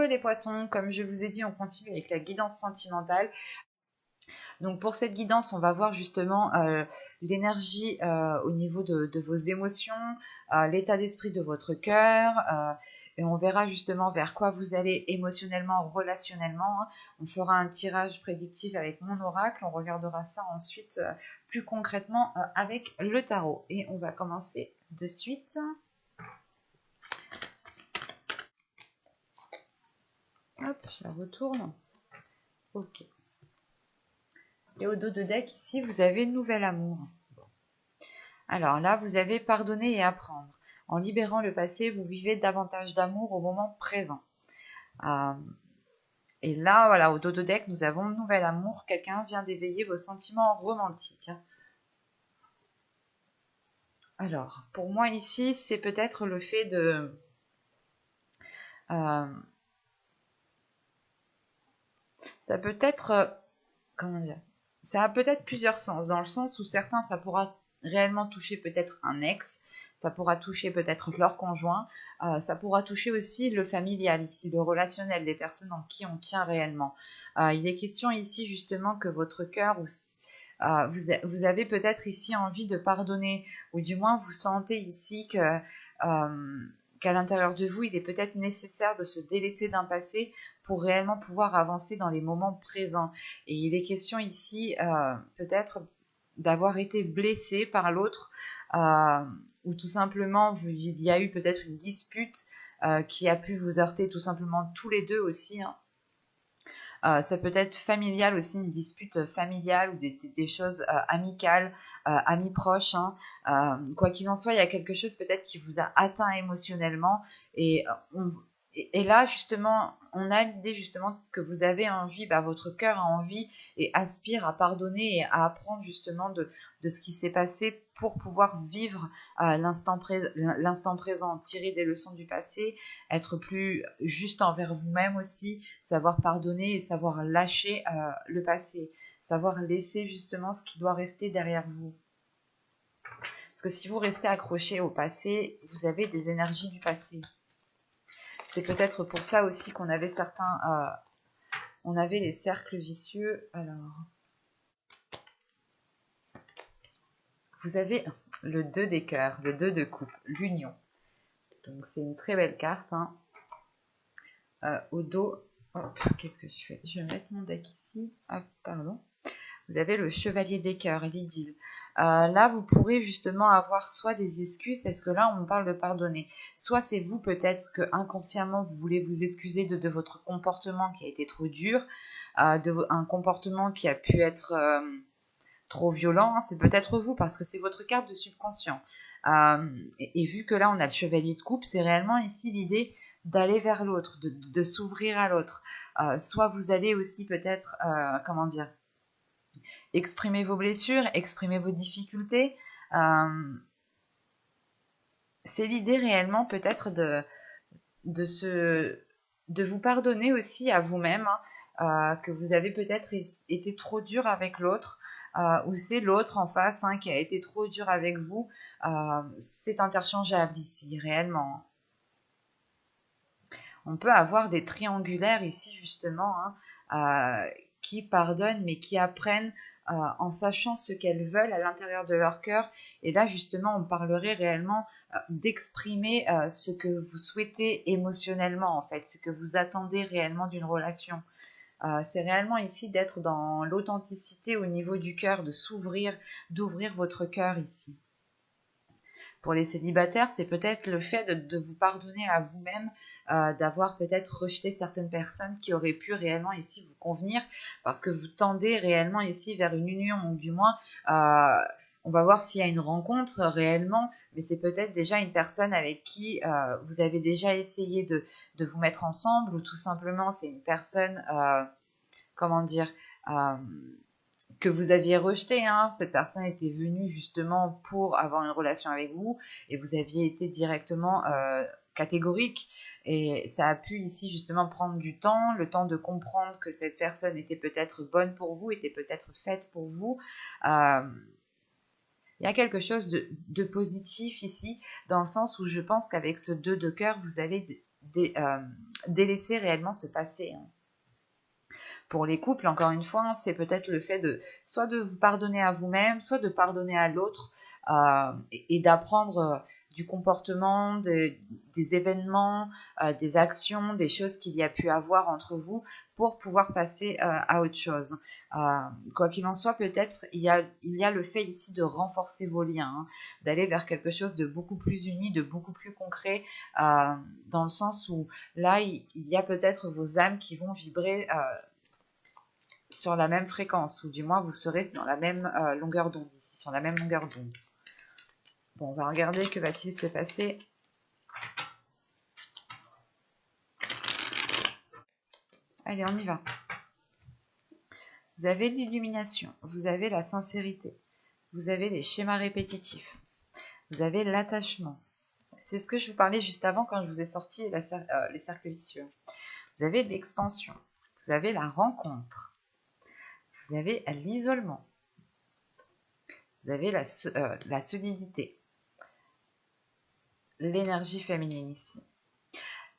Les poissons, comme je vous ai dit, on continue avec la guidance sentimentale. Donc pour cette guidance, on va voir justement l'énergie au niveau de vos émotions, l'état d'esprit de votre cœur, et on verra justement vers quoi vous allez émotionnellement, relationnellement, hein. On fera un tirage prédictif avec mon oracle, on regardera ça ensuite plus concrètement avec le tarot. Et on va commencer de suite. Hop, je la retourne. Ok. Et au dos de deck, ici, vous avez Nouvel Amour. Alors là, vous avez pardonner et apprendre. En libérant le passé, vous vivez davantage d'amour au moment présent. Euh, et là, voilà, au dos de deck, nous avons Nouvel Amour. Quelqu'un vient d'éveiller vos sentiments romantiques. Alors, pour moi ici, c'est peut-être le fait de... ça peut être... comment dire? Ça a peut-être plusieurs sens. Dans le sens où certains, ça pourra réellement toucher peut-être un ex, ça pourra toucher peut-être leur conjoint, ça pourra toucher aussi le familial ici, le relationnel, des personnes en qui on tient réellement. Il est question ici justement que votre cœur, vous avez peut-être ici envie de pardonner, ou du moins vous sentez ici qu'à l'intérieur de vous, il est peut-être nécessaire de se délaisser d'un passé pour réellement pouvoir avancer dans les moments présents. Et il est question ici peut-être d'avoir été blessé par l'autre, ou tout simplement il y a eu peut-être une dispute qui a pu vous heurter tout simplement tous les deux aussi, hein. Ça peut être familial aussi, une dispute familiale ou des choses amicales, amis proches, hein. Quoi qu'il en soit, il y a quelque chose peut-être qui vous a atteint émotionnellement et là, justement, on a l'idée justement que vous avez envie, votre cœur a envie et aspire à pardonner et à apprendre justement de ce qui s'est passé pour pouvoir vivre l'instant présent, tirer des leçons du passé, être plus juste envers vous-même aussi, savoir pardonner et savoir lâcher le passé, savoir laisser justement ce qui doit rester derrière vous. Parce que si vous restez accroché au passé, vous avez des énergies du passé. C'est peut-être pour ça aussi qu'on avait on avait les cercles vicieux. Alors, vous avez le 2 des cœurs, le 2 de coupe, l'union. Donc c'est une très belle carte, hein. Au dos, qu'est-ce que je fais? Je vais mettre mon deck ici. Hop, pardon. Vous avez le chevalier des cœurs, l'idylle. Là, vous pourrez justement avoir soit des excuses, parce que là, on parle de pardonner. Soit c'est vous, peut-être que inconsciemment, vous voulez vous excuser de votre comportement qui a été trop dur, un comportement qui a pu être trop violent, hein. C'est peut-être vous, parce que c'est votre carte de subconscient. Et vu que là, on a le chevalier de coupe, c'est réellement ici l'idée d'aller vers l'autre, de s'ouvrir à l'autre. Soit vous allez aussi peut-être, comment dire, exprimer vos blessures, exprimer vos difficultés. C'est l'idée réellement peut-être de vous pardonner aussi à vous-même, hein, que vous avez peut-être été trop dur avec l'autre, ou c'est l'autre en face, hein, qui a été trop dur avec vous. C'est interchangeable ici, réellement. On peut avoir des triangulaires ici, justement, hein, qui pardonnent, mais qui apprennent en sachant ce qu'elles veulent à l'intérieur de leur cœur. Et là, justement, on parlerait réellement d'exprimer ce que vous souhaitez émotionnellement, en fait, ce que vous attendez réellement d'une relation. C'est réellement ici d'être dans l'authenticité au niveau du cœur, de s'ouvrir, d'ouvrir votre cœur ici. Pour les célibataires, c'est peut-être le fait de vous pardonner à vous-même, d'avoir peut-être rejeté certaines personnes qui auraient pu réellement ici vous convenir, parce que vous tendez réellement ici vers une union, ou du moins, on va voir s'il y a une rencontre réellement, mais c'est peut-être déjà une personne avec qui vous avez déjà essayé de vous mettre ensemble, ou tout simplement c'est une personne, comment dire, que vous aviez rejeté, hein. Cette personne était venue justement pour avoir une relation avec vous et vous aviez été directement catégorique, et ça a pu ici justement prendre du temps, le temps de comprendre que cette personne était peut-être bonne pour vous, était peut-être faite pour vous. Il y a quelque chose de positif ici, dans le sens où je pense qu'avec ce 2 de cœur, vous allez délaisser réellement ce passé. Pour les couples, encore une fois, c'est peut-être le fait de soit de vous pardonner à vous-même, soit de pardonner à l'autre et d'apprendre du comportement, des événements, des actions, des choses qu'il y a pu avoir entre vous pour pouvoir passer à autre chose. Quoi qu'il en soit, peut-être il y a le fait ici de renforcer vos liens, d'aller vers quelque chose de beaucoup plus uni, de beaucoup plus concret, dans le sens où là, il y a peut-être vos âmes qui vont vibrer sur la même fréquence, ou du moins vous serez dans la même longueur d'onde ici, sur la même longueur d'onde. Bon, on va regarder que va-t-il se passer. Allez, on y va. Vous avez l'illumination, vous avez la sincérité, vous avez les schémas répétitifs, vous avez l'attachement. C'est ce que je vous parlais juste avant quand je vous ai sorti les cercles vicieux. Vous avez l'expansion, vous avez la rencontre, vous avez l'isolement, vous avez la solidité, l'énergie féminine ici.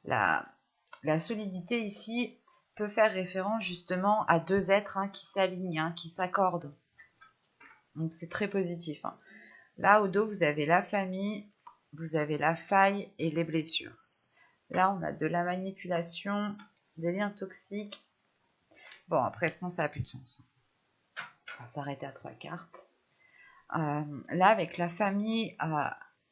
La solidité ici peut faire référence justement à deux êtres qui s'alignent, qui s'accordent. Donc c'est très positif. Là au dos, vous avez la famille, vous avez la faille et les blessures. Là, on a de la manipulation, des liens toxiques. Bon, après, sinon, ça n'a plus de sens. On va s'arrêter à 3 cartes. Là, avec la famille,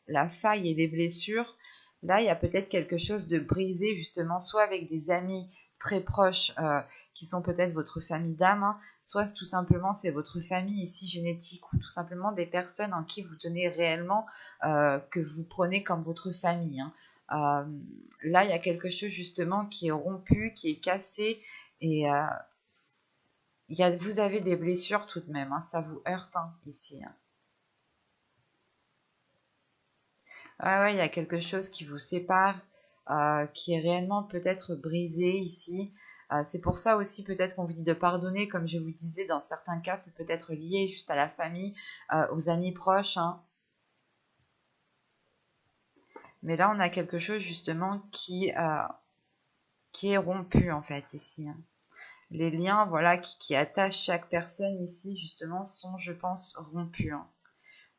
la faille et les blessures, là, il y a peut-être quelque chose de brisé, justement, soit avec des amis très proches qui sont peut-être votre famille d'âme, soit tout simplement c'est votre famille ici génétique, ou tout simplement des personnes en qui vous tenez réellement, que vous prenez comme votre famille. Là, il y a quelque chose justement qui est rompu, qui est cassé, et vous avez des blessures tout de même, ça vous heurte ici. Ouais, il y a quelque chose qui vous sépare, qui est réellement peut-être brisé ici. C'est pour ça aussi peut-être qu'on vous dit de pardonner, comme je vous disais, dans certains cas, c'est peut-être lié juste à la famille, aux amis proches. Mais là, on a quelque chose justement qui est rompu en fait ici. Les liens, voilà, qui attachent chaque personne ici, justement, sont, je pense, rompus.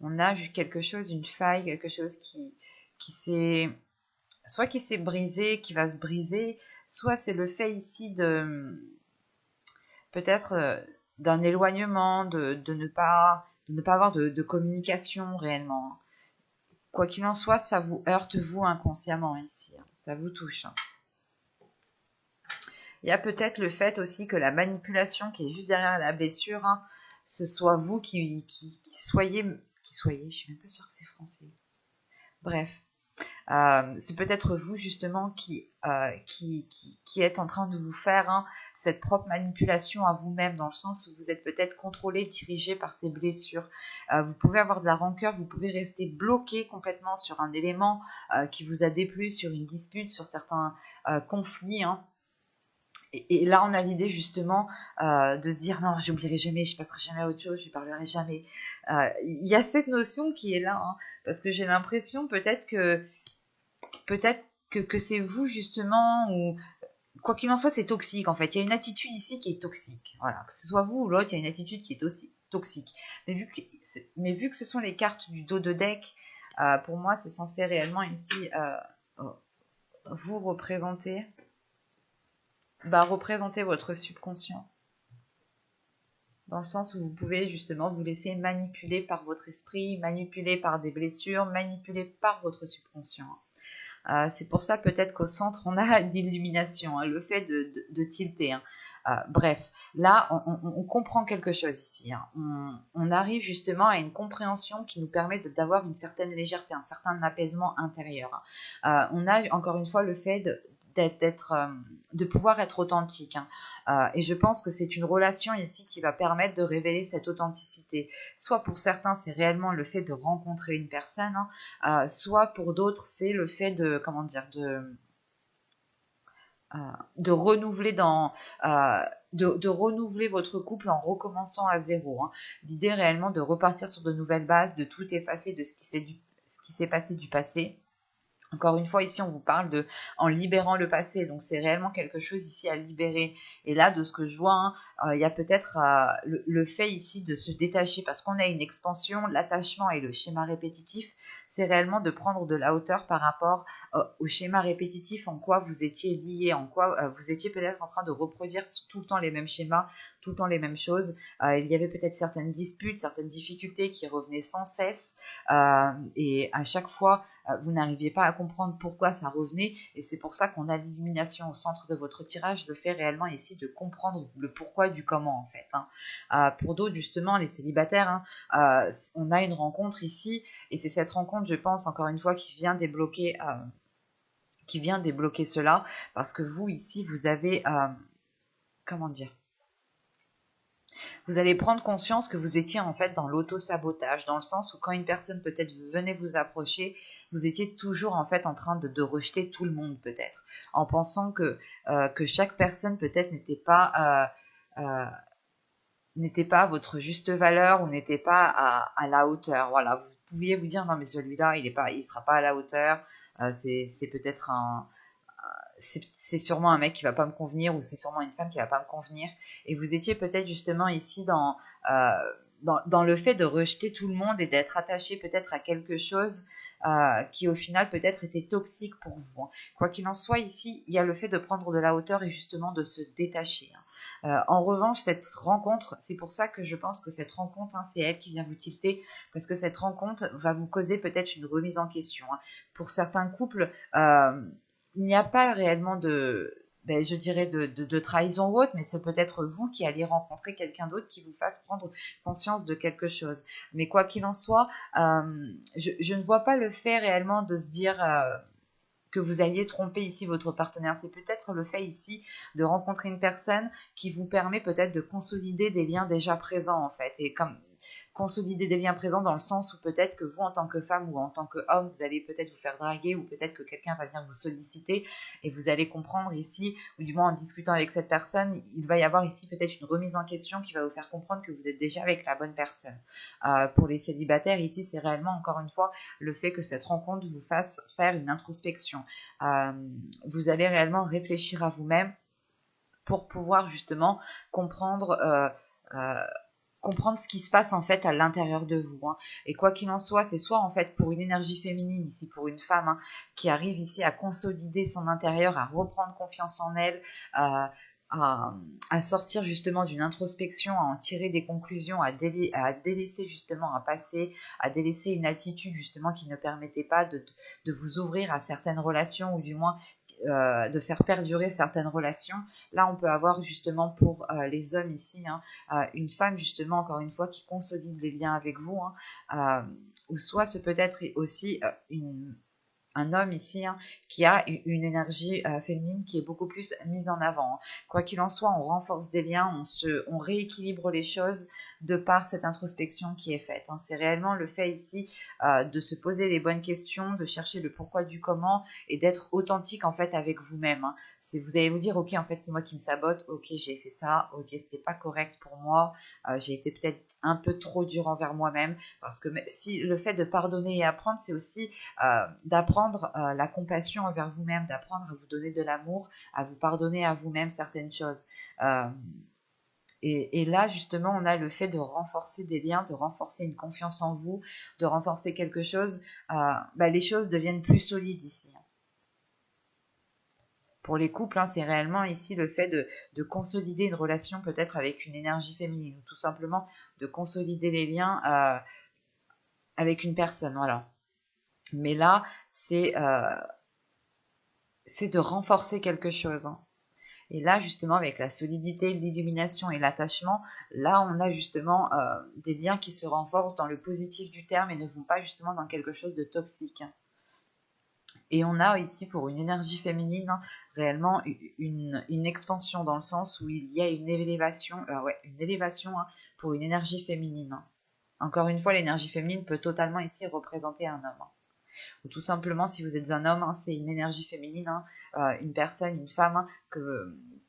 On a quelque chose, une faille, quelque chose qui s'est soit qui s'est brisé, qui va se briser, soit c'est le fait ici de peut-être d'un éloignement, de ne pas avoir de communication réellement. Quoi qu'il en soit, ça vous heurte vous inconsciemment ici, ça vous touche. Il y a peut-être le fait aussi que la manipulation qui est juste derrière la blessure, ce soit vous qui soyez, je suis même pas sûre que c'est français. Bref, c'est peut-être vous justement qui êtes en train de vous faire cette propre manipulation à vous-même, dans le sens où vous êtes peut-être contrôlé, dirigé par ces blessures. Vous pouvez avoir de la rancœur, vous pouvez rester bloqué complètement sur un élément qui vous a déplu, sur une dispute, sur certains conflits. Et là, on a l'idée justement de se dire non, j'oublierai jamais, je passerai jamais à autre chose, je lui parlerai jamais. Il y a cette notion qui est là, parce que j'ai l'impression peut-être que c'est vous justement, ou quoi qu'il en soit, c'est toxique en fait. Il y a une attitude ici qui est toxique. Voilà, que ce soit vous ou l'autre, il y a une attitude qui est aussi toxique. Mais vu que ce sont les cartes du dos de deck, pour moi, c'est censé réellement ici vous représenter. Représenter votre subconscient, dans le sens où vous pouvez justement vous laisser manipuler par votre esprit, manipuler par des blessures, manipuler par votre subconscient. C'est pour ça peut-être qu'au centre on a l'illumination, le fait de tilter. Bref, là on comprend quelque chose ici. On arrive justement à une compréhension qui nous permet d'avoir une certaine légèreté, un certain apaisement intérieur. On a encore une fois le fait de pouvoir être authentique. Et je pense que c'est une relation ici qui va permettre de révéler cette authenticité. Soit pour certains, c'est réellement le fait de rencontrer une personne, soit pour d'autres, c'est le fait de renouveler de renouveler votre couple en recommençant à zéro. L'idée réellement de repartir sur de nouvelles bases, de tout effacer de ce qui s'est passé du passé. Encore une fois, ici, on vous parle de en libérant le passé, donc c'est réellement quelque chose ici à libérer. Et là, de ce que je vois, hein, il y a peut-être le fait ici de se détacher, parce qu'on a une expansion, l'attachement et le schéma répétitif, c'est réellement de prendre de la hauteur par rapport au schéma répétitif, en quoi vous étiez lié, en quoi vous étiez peut-être en train de reproduire tout le temps les mêmes schémas, tout le temps les mêmes choses. Il y avait peut-être certaines disputes, certaines difficultés qui revenaient sans cesse, et à chaque fois, vous n'arriviez pas à comprendre pourquoi ça revenait, et c'est pour ça qu'on a l'illumination au centre de votre tirage, le fait réellement ici de comprendre le pourquoi du comment en fait, hein. Pour d'autres justement, les célibataires, hein, on a une rencontre ici, et c'est cette rencontre, je pense, encore une fois, qui vient débloquer cela, parce que vous ici, vous avez, comment dire, vous allez prendre conscience que vous étiez en fait dans l'auto-sabotage, dans le sens où quand une personne peut-être venait vous approcher, vous étiez toujours en fait en train de rejeter tout le monde peut-être, en pensant que chaque personne peut-être n'était pas à votre juste valeur ou n'était pas à la hauteur. Voilà, vous pouviez vous dire non mais celui-là il sera pas à la hauteur, c'est peut-être c'est sûrement un mec qui va pas me convenir ou c'est sûrement une femme qui va pas me convenir, et vous étiez peut-être justement ici euh, dans le fait de rejeter tout le monde et d'être attaché peut-être à quelque chose qui au final peut-être était toxique pour vous, hein. Quoi qu'il en soit, ici il y a le fait de prendre de la hauteur et justement de se détacher, hein. En revanche, cette rencontre, c'est pour ça que je pense que cette rencontre, hein, c'est elle qui vient vous tilter, parce que cette rencontre va vous causer peut-être une remise en question, hein. Pour certains couples, il n'y a pas réellement je dirais de trahison ou autre, mais c'est peut-être vous qui allez rencontrer quelqu'un d'autre qui vous fasse prendre conscience de quelque chose. Mais quoi qu'il en soit, je ne vois pas le fait réellement de se dire que vous alliez tromper ici votre partenaire. C'est peut-être le fait ici de rencontrer une personne qui vous permet peut-être de consolider des liens déjà présents en fait. Et comme consolider des liens présents dans le sens où peut-être que vous en tant que femme ou en tant qu'homme, vous allez peut-être vous faire draguer, ou peut-être que quelqu'un va venir vous solliciter, et vous allez comprendre ici, ou du moins en discutant avec cette personne, il va y avoir ici peut-être une remise en question qui va vous faire comprendre que vous êtes déjà avec la bonne personne. Pour les célibataires ici, c'est réellement encore une fois le fait que cette rencontre vous fasse faire une introspection. Euh, Vous allez réellement réfléchir à vous-même pour pouvoir justement comprendre euh, comprendre ce qui se passe en fait à l'intérieur de vous, hein. Et quoi qu'il en soit, c'est soit en fait pour une énergie féminine, ici pour une femme, hein, qui arrive ici à consolider son intérieur, à reprendre confiance en elle, à, à, à sortir justement d'une introspection, à en tirer des conclusions, à délaisser justement un passé, à délaisser une attitude justement qui ne permettait pas de vous ouvrir à certaines relations, ou du moins de faire perdurer certaines relations. Là, on peut avoir justement pour les hommes ici, hein, une femme justement, encore une fois, qui consolide les liens avec vous, hein, ou soit ce peut être aussi un homme ici, hein, qui a une énergie féminine qui est beaucoup plus mise en avant, hein. Quoi qu'il en soit, on renforce des liens, on rééquilibre les choses de par cette introspection qui est faite, hein. C'est réellement le fait ici de se poser les bonnes questions, de chercher le pourquoi du comment, et d'être authentique en fait avec vous-même, hein. Vous allez vous dire, ok, en fait c'est moi qui me sabote, ok, j'ai fait ça, ok, c'était pas correct pour moi, j'ai été peut-être un peu trop dur envers moi-même, parce que si le fait de pardonner et apprendre, c'est aussi d'apprendre la compassion envers vous-même, d'apprendre à vous donner de l'amour, à vous pardonner à vous-même certaines choses. Euh, et là, justement, on a le fait de renforcer des liens, de renforcer une confiance en vous, de renforcer quelque chose. Les choses deviennent plus solides ici, hein. Pour les couples, hein, c'est réellement ici le fait de consolider une relation peut-être avec une énergie féminine, ou tout simplement de consolider les liens avec une personne, voilà. Mais là, c'est de renforcer quelque chose, hein. Et là, justement, avec la solidité, l'illumination et l'attachement, là, on a justement des liens qui se renforcent dans le positif du terme et ne vont pas justement dans quelque chose de toxique. Et on a ici pour une énergie féminine, hein, réellement une expansion dans le sens où il y a une élévation, une élévation, hein, pour une énergie féminine, hein. Encore une fois, l'énergie féminine peut totalement ici représenter un homme, hein. Ou tout simplement, si vous êtes un homme, hein, c'est une énergie féminine, hein, une personne, une femme, hein,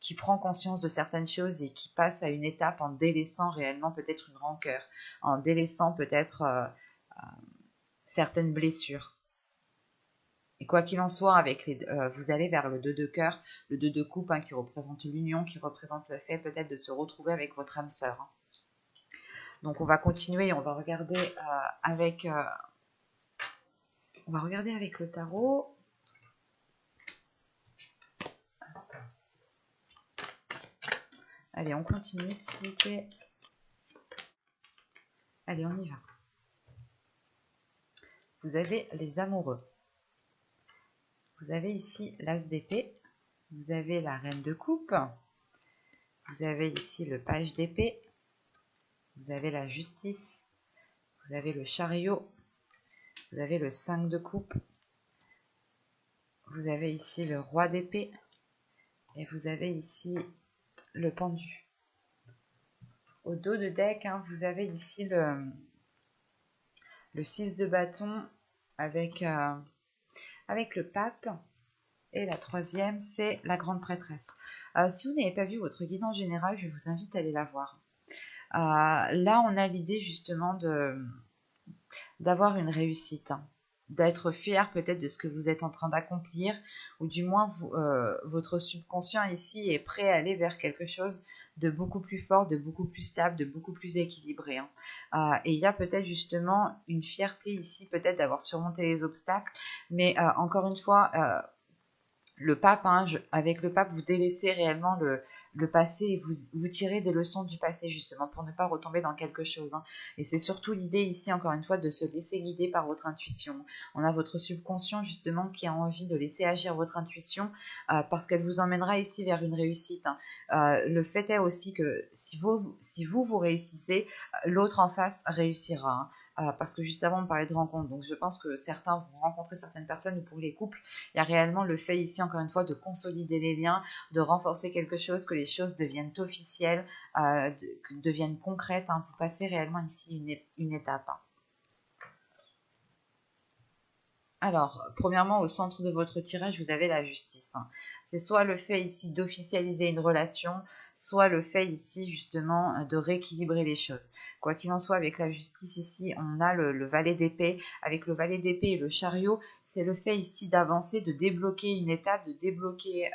qui prend conscience de certaines choses et qui passe à une étape en délaissant réellement peut-être une rancœur, en délaissant peut-être certaines blessures. Et quoi qu'il en soit, vous allez vers le 2 de cœur, le 2 de coupe, hein, qui représente l'union, qui représente le fait peut-être de se retrouver avec votre âme sœur. Hein. Donc on va continuer et on va regarder avec le tarot. Allez, on continue s'il vous plaît. Allez, on y va. Vous avez les amoureux. Vous avez ici l'as d'épée. Vous avez la reine de coupe. Vous avez ici le page d'épée. Vous avez la justice. Vous avez le chariot. Vous avez le 5 de coupe. Vous avez ici le roi d'épée. Et vous avez ici le pendu. Au dos de deck, hein, vous avez ici le 6 de bâton avec le pape. Et la troisième, c'est la grande prêtresse. Si vous n'avez pas vu votre guide en général, je vous invite à aller la voir. Là, on a l'idée justement d'avoir une réussite, hein, d'être fier peut-être de ce que vous êtes en train d'accomplir, ou du moins votre subconscient ici est prêt à aller vers quelque chose de beaucoup plus fort, de beaucoup plus stable, de beaucoup plus équilibré. Hein. Et il y a peut-être justement une fierté ici, peut-être d'avoir surmonté les obstacles, mais encore une fois, le pape, hein, avec le pape, vous délaissez réellement le passé et vous tirez des leçons du passé justement pour ne pas retomber dans quelque chose. Hein. Et c'est surtout l'idée ici, encore une fois, de se laisser guider par votre intuition. On a votre subconscient justement qui a envie de laisser agir votre intuition parce qu'elle vous emmènera ici vers une réussite. Hein. Le fait est aussi que si vous réussissez, l'autre en face réussira. Hein. Parce que juste avant on parlait de rencontres, donc je pense que certains vont rencontrer certaines personnes, ou pour les couples, il y a réellement le fait ici, encore une fois, de consolider les liens, de renforcer quelque chose, que les choses deviennent officielles, deviennent concrètes. Hein. Vous passez réellement ici une étape. Hein. Alors, premièrement, au centre de votre tirage, vous avez la justice. Hein. C'est soit le fait ici d'officialiser une relation, soit le fait ici justement de rééquilibrer les choses. Quoi qu'il en soit, avec la justice ici, on a le valet d'épée. Avec le valet d'épée et le chariot, c'est le fait ici d'avancer, de débloquer une étape, de débloquer...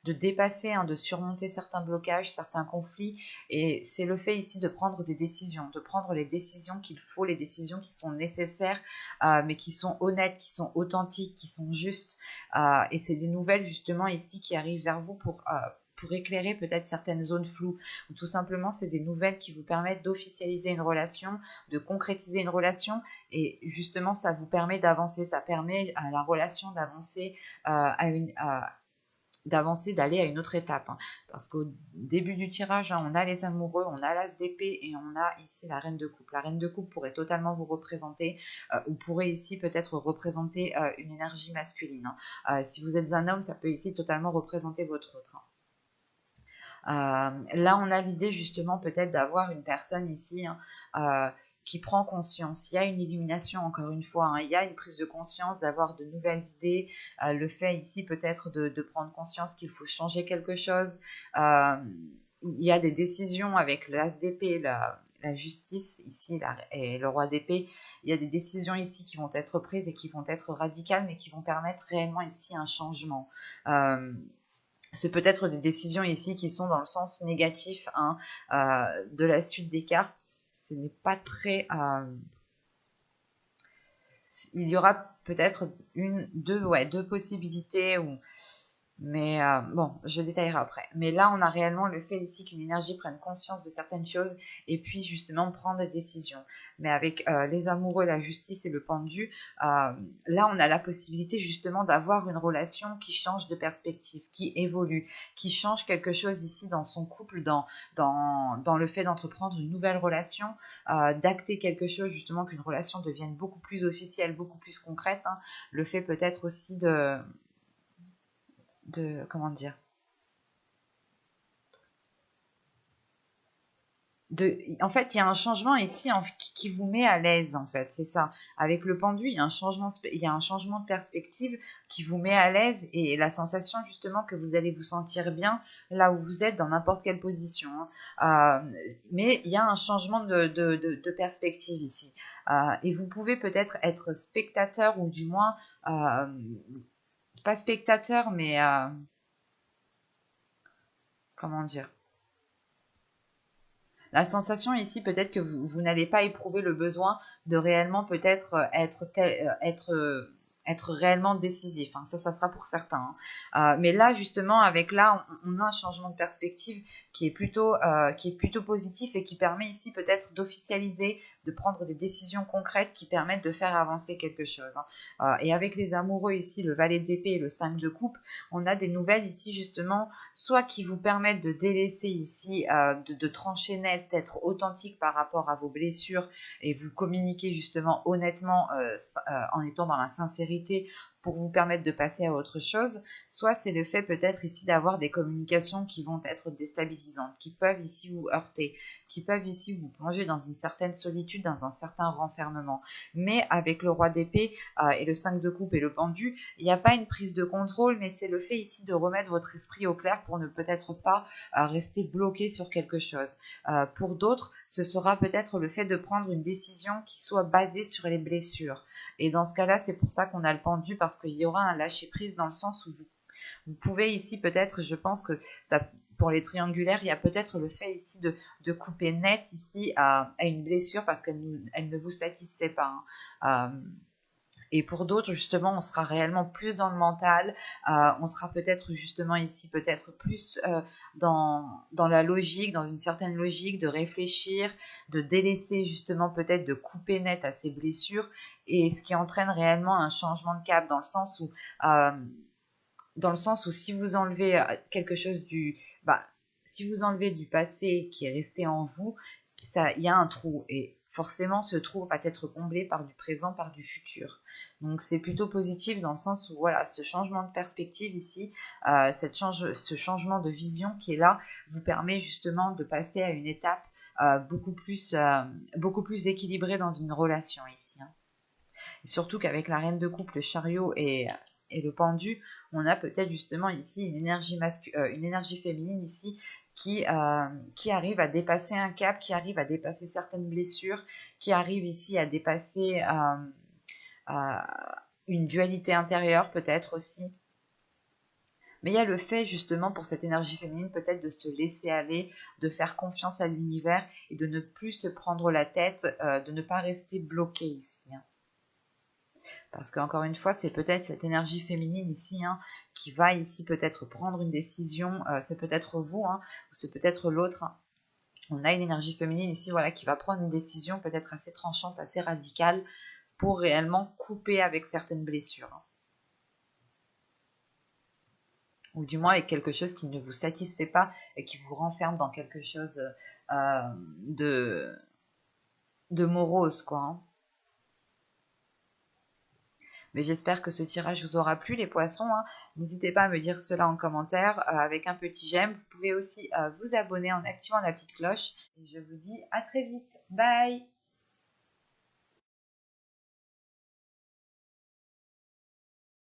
de dépasser, hein, de surmonter certains blocages, certains conflits. Et c'est le fait ici de prendre des décisions, de prendre les décisions qu'il faut, les décisions qui sont nécessaires, mais qui sont honnêtes, qui sont authentiques, qui sont justes. Et c'est des nouvelles justement ici qui arrivent vers vous pour éclairer peut-être certaines zones floues, ou tout simplement c'est des nouvelles qui vous permettent d'officialiser une relation, de concrétiser une relation, et justement ça vous permet d'avancer, ça permet à la relation d'avancer d'aller à une autre étape. Hein. Parce qu'au début du tirage, hein, on a les amoureux, on a l'as d'épée et on a ici la reine de coupe. La reine de coupe pourrait totalement vous représenter, ou pourrait ici peut-être représenter une énergie masculine. Hein. Si vous êtes un homme, ça peut ici totalement représenter votre autre. Hein. Là, on a l'idée justement peut-être d'avoir une personne ici, hein, qui prend conscience. Il y a une illumination, encore une fois, hein. Il y a une prise de conscience, d'avoir de nouvelles idées. Le fait ici peut-être de prendre conscience qu'il faut changer quelque chose. Il y a des décisions avec l'as d'épée, la justice ici et le roi d'épée. Il y a des décisions ici qui vont être prises et qui vont être radicales, mais qui vont permettre réellement ici un changement. C'est peut-être des décisions ici qui sont dans le sens négatif, hein, de la suite des cartes. Ce n'est pas très... il y aura peut-être deux possibilités, mais bon, je détaillerai après. Mais là, on a réellement le fait ici qu'une énergie prenne conscience de certaines choses et puis justement prendre des décisions. Mais avec les amoureux, la justice et le pendu, là, on a la possibilité justement d'avoir une relation qui change de perspective, qui évolue, qui change quelque chose ici dans son couple, dans le fait d'entreprendre une nouvelle relation, d'acter quelque chose justement, qu'une relation devienne beaucoup plus officielle, beaucoup plus concrète. Hein. Le fait peut-être aussi comment dire, en fait, il y a un changement ici qui vous met à l'aise, en fait, c'est ça. Avec le pendu, il y a un changement de perspective qui vous met à l'aise, et la sensation justement que vous allez vous sentir bien là où vous êtes dans n'importe quelle position. Hein. Mais il y a un changement de perspective ici. Et vous pouvez peut-être être spectateur, ou du moins pas spectateur, mais comment dire, la sensation ici, peut-être que vous n'allez pas éprouver le besoin de réellement peut-être être réellement décisif. Hein. Ça sera pour certains. Hein. Mais là, justement, avec là, on a un changement de perspective qui est plutôt positif et qui permet ici peut-être d'officialiser, de prendre des décisions concrètes qui permettent de faire avancer quelque chose. Hein. Et avec les amoureux ici, le valet d'épée et le 5 de coupe, on a des nouvelles ici justement, soit qui vous permettent de délaisser ici, de trancher net, d'être authentique par rapport à vos blessures et vous communiquer justement honnêtement en étant dans la sincérité pour vous permettre de passer à autre chose, soit c'est le fait peut-être ici d'avoir des communications qui vont être déstabilisantes, qui peuvent ici vous heurter, qui peuvent ici vous plonger dans une certaine solitude, dans un certain renfermement. Mais avec le roi d'épée et le 5 de coupe et le pendu, il n'y a pas une prise de contrôle, mais c'est le fait ici de remettre votre esprit au clair pour ne peut-être pas rester bloqué sur quelque chose. Pour d'autres, ce sera peut-être le fait de prendre une décision qui soit basée sur les blessures. Et dans ce cas-là, c'est pour ça qu'on a le pendu, parce qu'il y aura un lâcher-prise dans le sens où vous pouvez ici peut-être, je pense que ça, pour les triangulaires, il y a peut-être le fait ici de couper net ici à une blessure parce qu'elle ne vous satisfait pas. Hein. Et pour d'autres, justement, on sera réellement plus dans le mental, on sera peut-être justement ici, peut-être plus dans la logique, dans une certaine logique, de réfléchir, de délaisser justement peut-être de couper net à ces blessures, et ce qui entraîne réellement un changement de cap euh, dans le sens où si vous enlevez quelque chose si vous enlevez du passé qui est resté en vous, il y a un trou et forcément ce trou va être comblé par du présent, par du futur. Donc c'est plutôt positif dans le sens où voilà, ce changement de perspective ici, ce changement de vision qui est là, vous permet justement de passer à une étape beaucoup plus équilibrée dans une relation ici. Hein. Et surtout qu'avec la reine de coupe, le chariot et le pendu, on a peut-être justement ici une énergie féminine ici qui arrive à dépasser un cap, qui arrive à dépasser certaines blessures, qui arrive ici à dépasser une dualité intérieure peut-être aussi. Mais il y a le fait justement pour cette énergie féminine peut-être de se laisser aller, de faire confiance à l'univers et de ne plus se prendre la tête, de ne pas rester bloqué ici. Hein. Parce qu'encore une fois, c'est peut-être cette énergie féminine ici qui va ici peut-être prendre une décision, c'est peut-être vous, ou c'est peut-être l'autre. Hein. On a une énergie féminine ici voilà, qui va prendre une décision peut-être assez tranchante, assez radicale, pour réellement couper avec certaines blessures. Hein. Ou du moins avec quelque chose qui ne vous satisfait pas et qui vous renferme dans quelque chose de morose, quoi. Hein. Mais j'espère que ce tirage vous aura plu, les poissons. Hein. N'hésitez pas à me dire cela en commentaire avec un petit j'aime. Vous pouvez aussi vous abonner en activant la petite cloche. Et je vous dis à très vite. Bye!